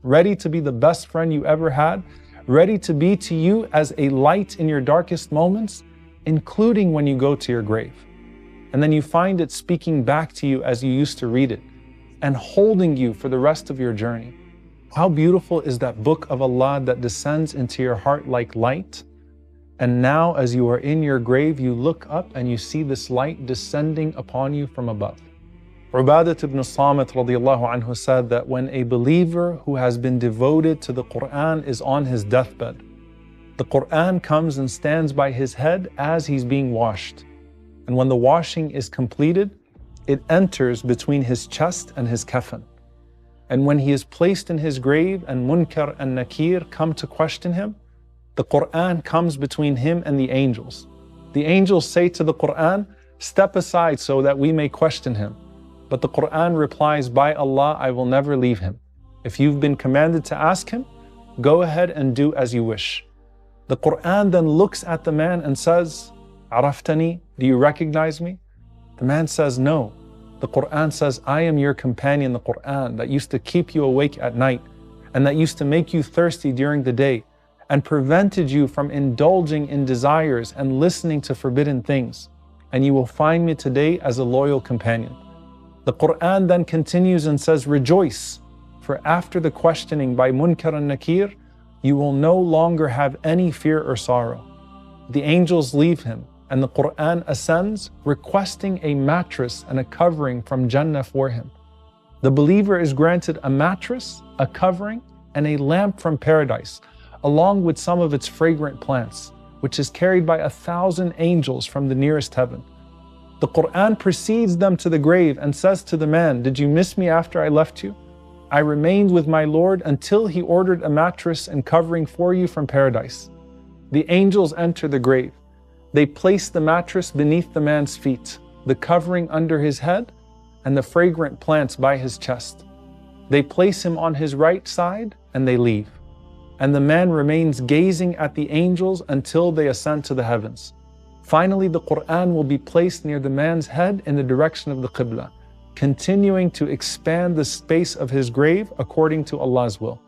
ready to be the best friend you ever had, ready to be to you as a light in your darkest moments, including when you go to your grave. And then you find it speaking back to you as you used to read it and holding you for the rest of your journey. How beautiful is that book of Allah that descends into your heart like light? And now as you are in your grave, you look up and you see this light descending upon you from above. Ubadat ibn Samit radiallahu anhu said that when a believer who has been devoted to the Quran is on his deathbed, the Quran comes and stands by his head as he's being washed. And when the washing is completed, it enters between his chest and his kafan. And when he is placed in his grave and Munkar and Nakir come to question him, the Quran comes between him and the angels. The angels say to the Quran, "Step aside so that we may question him." But the Quran replies, "By Allah, I will never leave him. If you've been commanded to ask him, go ahead and do as you wish." The Quran then looks at the man and says, "Araftani, do you recognize me?" The man says, "No." The Quran says, "I am your companion, the Quran, that used to keep you awake at night and that used to make you thirsty during the day and prevented you from indulging in desires and listening to forbidden things. And you will find me today as a loyal companion." The Quran then continues and says, "Rejoice, for after the questioning by Munkar and Nakir, you will no longer have any fear or sorrow." The angels leave him and the Quran ascends, requesting a mattress and a covering from Jannah for him. The believer is granted a mattress, a covering, and a lamp from paradise, along with some of its fragrant plants, which is carried by 1,000 angels from the nearest heaven. The Quran precedes them to the grave and says to the man, "Did you miss me after I left you? I remained with my Lord until He ordered a mattress and covering for you from paradise." The angels enter the grave. They place the mattress beneath the man's feet, the covering under his head, and the fragrant plants by his chest. They place him on his right side and they leave. And the man remains gazing at the angels until they ascend to the heavens. Finally, the Quran will be placed near the man's head in the direction of the Qibla, continuing to expand the space of his grave according to Allah's will.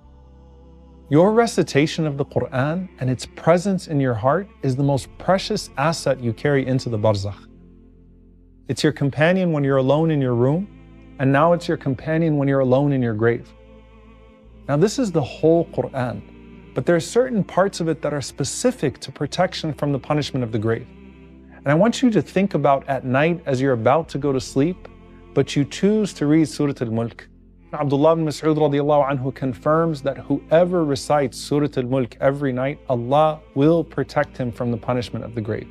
Your recitation of the Quran and its presence in your heart is the most precious asset you carry into the barzakh. It's your companion when you're alone in your room, and now it's your companion when you're alone in your grave. Now this is the whole Quran, but there are certain parts of it that are specific to protection from the punishment of the grave. And I want you to think about at night as you're about to go to sleep, but you choose to read Surah Al-Mulk. Abdullah ibn Mas'ud radiallahu anhu confirms that whoever recites Surah Al-Mulk every night, Allah will protect him from the punishment of the grave.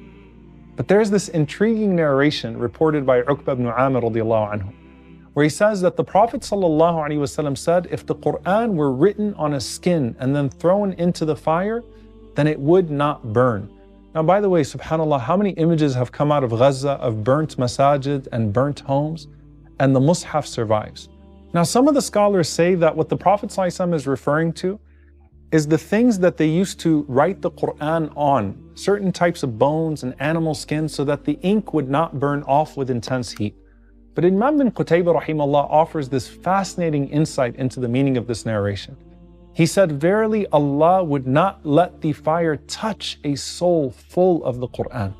But there's this intriguing narration reported by Uqba ibn Amir radiallahu anhu, where he says that the Prophet sallallahu alaihi wasallam said, if the Quran were written on a skin and then thrown into the fire, then it would not burn. Now, by the way, subhanAllah, how many images have come out of Gaza of burnt masajid and burnt homes, and the Mus'haf survives? Now, some of the scholars say that what the Prophet ﷺ is referring to is the things that they used to write the Quran on, certain types of bones and animal skin, so that the ink would not burn off with intense heat. But Imam bin Qutaybah rahimahullah offers this fascinating insight into the meaning of this narration. He said, verily Allah would not let the fire touch a soul full of the Quran.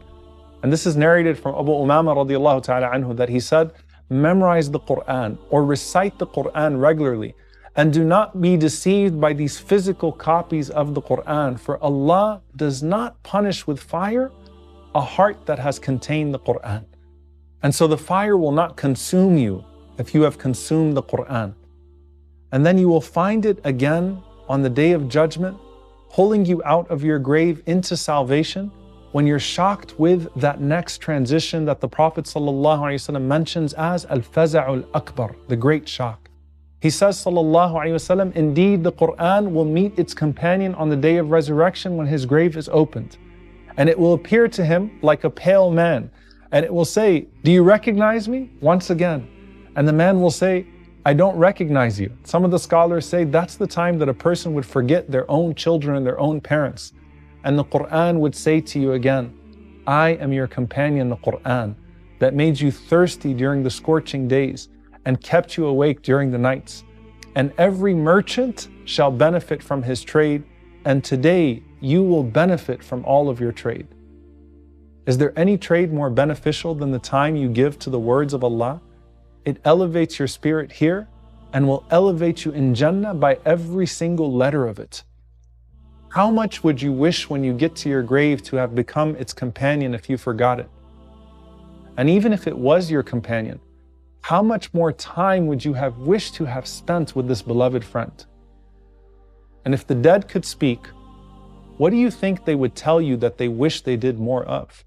And this is narrated from Abu Umama radiallahu ta'ala anhu, that he said, memorize the Quran or recite the Quran regularly, and do not be deceived by these physical copies of the Quran, for Allah does not punish with fire a heart that has contained the Quran. And so the fire will not consume you if you have consumed the Quran. And then you will find it again on the day of judgment, pulling you out of your grave into salvation, when you're shocked with that next transition that the Prophet ﷺ mentions as al-faza'ul akbar, the great shock. He says, sallallahu alaihi wasallam, indeed the Quran will meet its companion on the day of resurrection when his grave is opened. And it will appear to him like a pale man. And it will say, do you recognize me? Once again. And the man will say, I don't recognize you. Some of the scholars say that's the time that a person would forget their own children and their own parents. And the Quran would say to you again, I am your companion, the Quran, that made you thirsty during the scorching days and kept you awake during the nights. and every merchant shall benefit from his trade, and today you will benefit from all of your trade. Is there any trade more beneficial than the time you give to the words of Allah? It elevates your spirit here and will elevate you in Jannah by every single letter of it. How much would you wish when you get to your grave to have become its companion if you forgot it? And even if it was your companion, how much more time would you have wished to have spent with this beloved friend? And if the dead could speak, what do you think they would tell you that they wish they did more of?